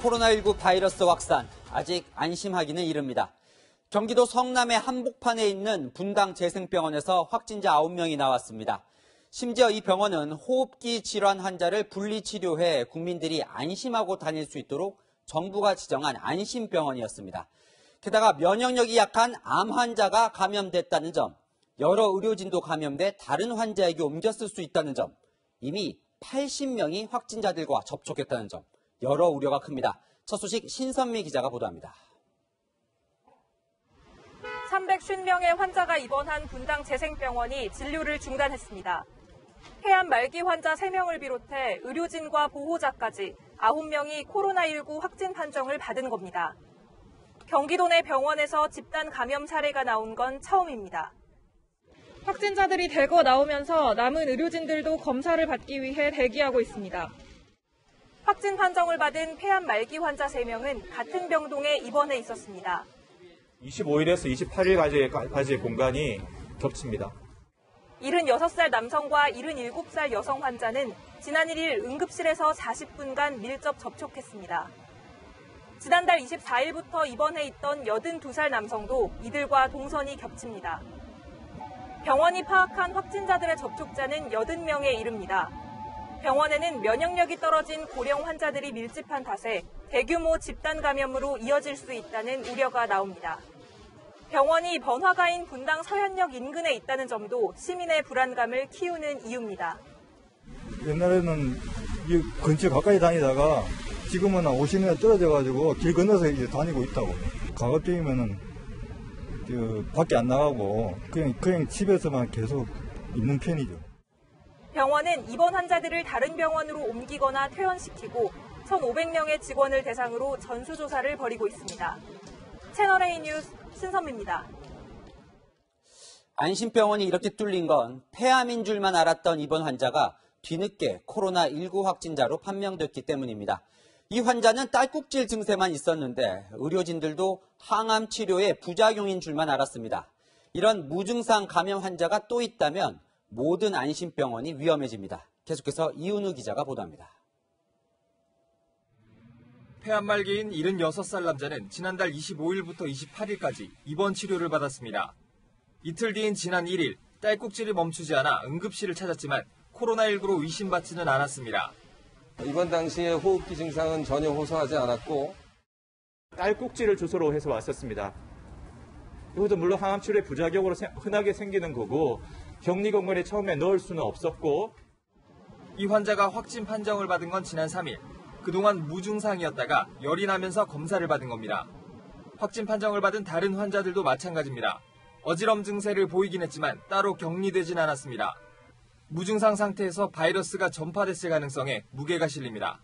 코로나19 바이러스 확산, 아직 안심하기는 이릅니다. 경기도 성남의 한복판에 있는 분당 재생병원에서 확진자 9명이 나왔습니다. 심지어 이 병원은 호흡기 질환 환자를 분리치료해 국민들이 안심하고 다닐 수 있도록 정부가 지정한 안심병원이었습니다. 게다가 면역력이 약한 암 환자가 감염됐다는 점, 여러 의료진도 감염돼 다른 환자에게 옮겼을 수 있다는 점, 이미 80명이 확진자들과 접촉했다는 점, 여러 우려가 큽니다. 첫 소식 신선미 기자가 보도합니다. 350명의 환자가 입원한 분당 재생병원이 진료를 중단했습니다. 폐암 말기 환자 3명을 비롯해 의료진과 보호자까지 9명이 코로나19 확진 판정을 받은 겁니다. 경기도 내 병원에서 집단 감염 사례가 나온 건 처음입니다. 확진자들이 대거 나오면서 남은 의료진들도 검사를 받기 위해 대기하고 있습니다. 확진 판정을 받은 폐암 말기 환자 3명은 같은 병동에 입원해 있었습니다. 25일에서 28일까지의 공간이 겹칩니다. 76살 남성과 77살 여성 환자는 지난 1일 응급실에서 40분간 밀접 접촉했습니다. 지난달 24일부터 입원해 있던 82살 남성도 이들과 동선이 겹칩니다. 병원이 파악한 확진자들의 접촉자는 80명에 이릅니다. 병원에는 면역력이 떨어진 고령 환자들이 밀집한 탓에 대규모 집단 감염으로 이어질 수 있다는 우려가 나옵니다. 병원이 번화가인 분당 서현역 인근에 있다는 점도 시민의 불안감을 키우는 이유입니다. 옛날에는 이 근처 가까이 다니다가 지금은 50m 떨어져가지고 길 건너서 이제 다니고 있다고. 가급적이면은 밖에 안 나가고 그냥 집에서만 계속 있는 편이죠. 병원은 입원 환자들을 다른 병원으로 옮기거나 퇴원시키고 1,500명의 직원을 대상으로 전수조사를 벌이고 있습니다. 채널A 뉴스 신선미입니다. 안심병원이 이렇게 뚫린 건 폐암인 줄만 알았던 입원 환자가 뒤늦게 코로나19 확진자로 판명됐기 때문입니다. 이 환자는 딸꾹질 증세만 있었는데 의료진들도 항암 치료의 부작용인 줄만 알았습니다. 이런 무증상 감염 환자가 또 있다면 모든 안심병원이 위험해집니다. 계속해서 이은우 기자가 보도합니다. 폐암 말기인 76살 남자는 지난달 25일부터 28일까지 입원 치료를 받았습니다. 이틀 뒤인 지난 1일 딸꾹질이 멈추지 않아 응급실을 찾았지만 코로나19로 의심받지는 않았습니다. 입원 당시에 호흡기 증상은 전혀 호소하지 않았고 딸꾹질을 주소로 해서 왔었습니다. 이것도 물론 항암 치료의 부작용으로 흔하게 생기는 거고 격리공간에 처음에 넣을 수는 없었고 이 환자가 확진 판정을 받은 건 지난 3일. 그동안 무증상이었다가 열이 나면서 검사를 받은 겁니다. 확진 판정을 받은 다른 환자들도 마찬가지입니다. 어지럼 증세를 보이긴 했지만 따로 격리되진 않았습니다. 무증상 상태에서 바이러스가 전파됐을 가능성에 무게가 실립니다.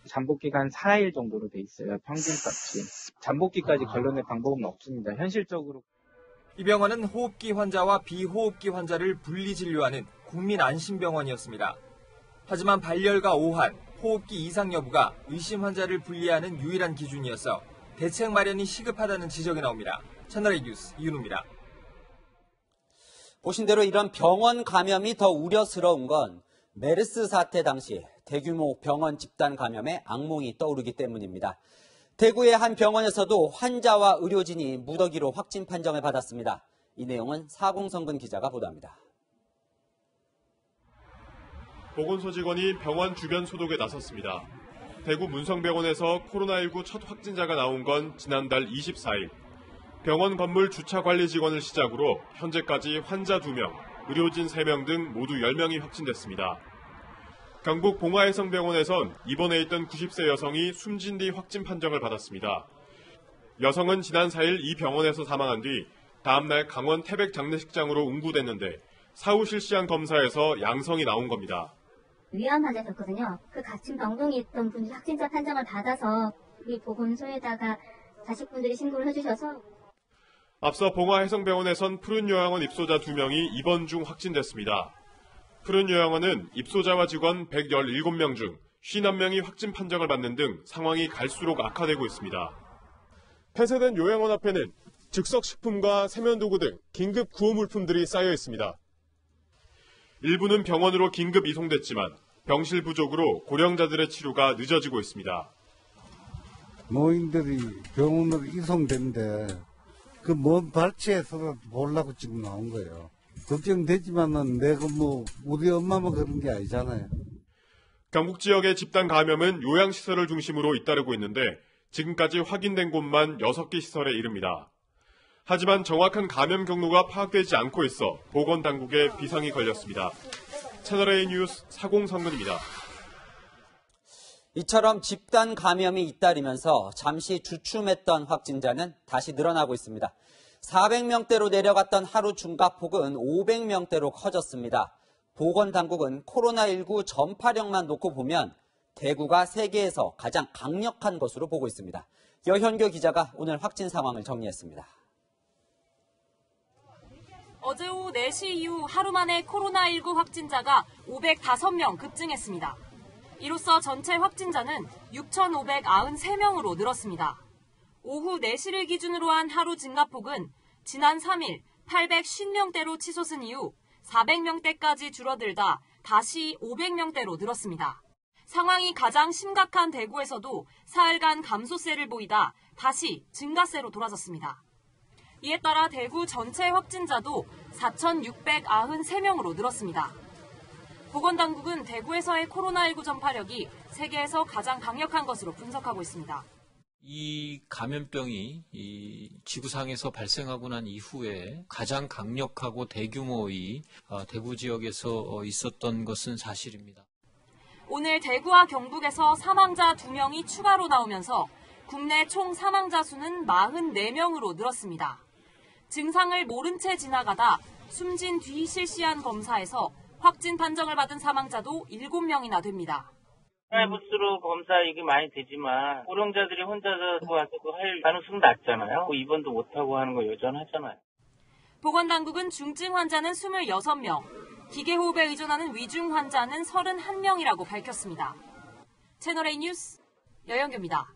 잠복기간 4일 정도로 돼 있어요. 평균값이. 잠복기까지 걸러낼 방법은 없습니다. 현실적으로. 이 병원은 호흡기 환자와 비호흡기 환자를 분리 진료하는 국민안심병원이었습니다. 하지만 발열과 오한, 호흡기 이상 여부가 의심 환자를 분리하는 유일한 기준이어서 대책 마련이 시급하다는 지적이 나옵니다. 채널A 뉴스 이은우입니다. 보신 대로 이런 병원 감염이 더 우려스러운 건 메르스 사태 당시 대규모 병원 집단 감염의 악몽이 떠오르기 때문입니다. 대구의 한 병원에서도 환자와 의료진이 무더기로 확진 판정을 받았습니다. 이 내용은 사공성근 기자가 보도합니다. 보건소 직원이 병원 주변 소독에 나섰습니다. 대구 문성병원에서 코로나19 첫 확진자가 나온 건 지난달 24일. 병원 건물 주차 관리 직원을 시작으로 현재까지 환자 2명, 의료진 3명 등 모두 10명이 확진됐습니다. 경북 봉화해성병원에선 입원해 있던 90세 여성이 숨진 뒤 확진 판정을 받았습니다. 여성은 지난 4일 이 병원에서 사망한 뒤 다음날 강원 태백 장례식장으로 운구됐는데 사후 실시한 검사에서 양성이 나온 겁니다. 위암 환자였거든요. 그 같은 병동에 있던 분이 확진자 판정을 받아서 우리 보건소에다가 자식분들이 신고를 해주셔서 앞서 봉화해성병원에선 푸른요양원 입소자 2명이 입원 중 확진됐습니다. 푸른요양원은 입소자와 직원 117명 중 51명이 확진 판정을 받는 등 상황이 갈수록 악화되고 있습니다. 폐쇄된 요양원 앞에는 즉석식품과 세면도구 등 긴급 구호 물품들이 쌓여 있습니다. 일부는 병원으로 긴급 이송됐지만 병실 부족으로 고령자들의 치료가 늦어지고 있습니다. 노인들이 병원으로 이송된데 그 먼 발치에서 보려고 지금 나온 거예요. 걱정되지만은 내가 우리 엄마만 그런 게 아니잖아요. 경북 지역의 집단 감염은 요양시설을 중심으로 잇따르고 있는데 지금까지 확인된 곳만 6개 시설에 이릅니다. 하지만 정확한 감염 경로가 파악되지 않고 있어 보건당국에 비상이 걸렸습니다. 채널A 뉴스 사공성근입니다. 이처럼 집단 감염이 잇따르면서 잠시 주춤했던 확진자는 다시 늘어나고 있습니다. 400명대로 내려갔던 하루 중과폭은 500명대로 커졌습니다. 보건당국은 코로나19 전파력만 놓고 보면 대구가 세계에서 가장 강력한 것으로 보고 있습니다. 여현교 기자가 오늘 확진 상황을 정리했습니다. 어제 오후 4시 이후 하루 만에 코로나19 확진자가 505명 급증했습니다. 이로써 전체 확진자는 6,593명으로 늘었습니다. 오후 4시를 기준으로 한 하루 증가폭은 지난 3일 850명대로 치솟은 이후 400명대까지 줄어들다 다시 500명대로 늘었습니다. 상황이 가장 심각한 대구에서도 사흘간 감소세를 보이다 다시 증가세로 돌아섰습니다. 이에 따라 대구 전체 확진자도 4,693명으로 늘었습니다. 보건당국은 대구에서의 코로나19 전파력이 세계에서 가장 강력한 것으로 분석하고 있습니다. 이 감염병이 이 지구상에서 발생하고 난 이후에 가장 강력하고 대규모의 대구 지역에서 있었던 것은 사실입니다. 오늘 대구와 경북에서 사망자 2명이 추가로 나오면서 국내 총 사망자 수는 44명으로 늘었습니다. 증상을 모른 채 지나가다 숨진 뒤 실시한 검사에서 확진 판정을 받은 사망자도 7명이나 됩니다. 부스로 검사 이게 많이 되지만 고령자들이 혼자서 와서 할 가능성은 낮잖아요. 입원도 못하고 하는 거 여전하잖아요. 보건당국은 중증 환자는 26명, 기계호흡에 의존하는 위중 환자는 31명이라고 밝혔습니다. 채널A 뉴스 여영규입니다.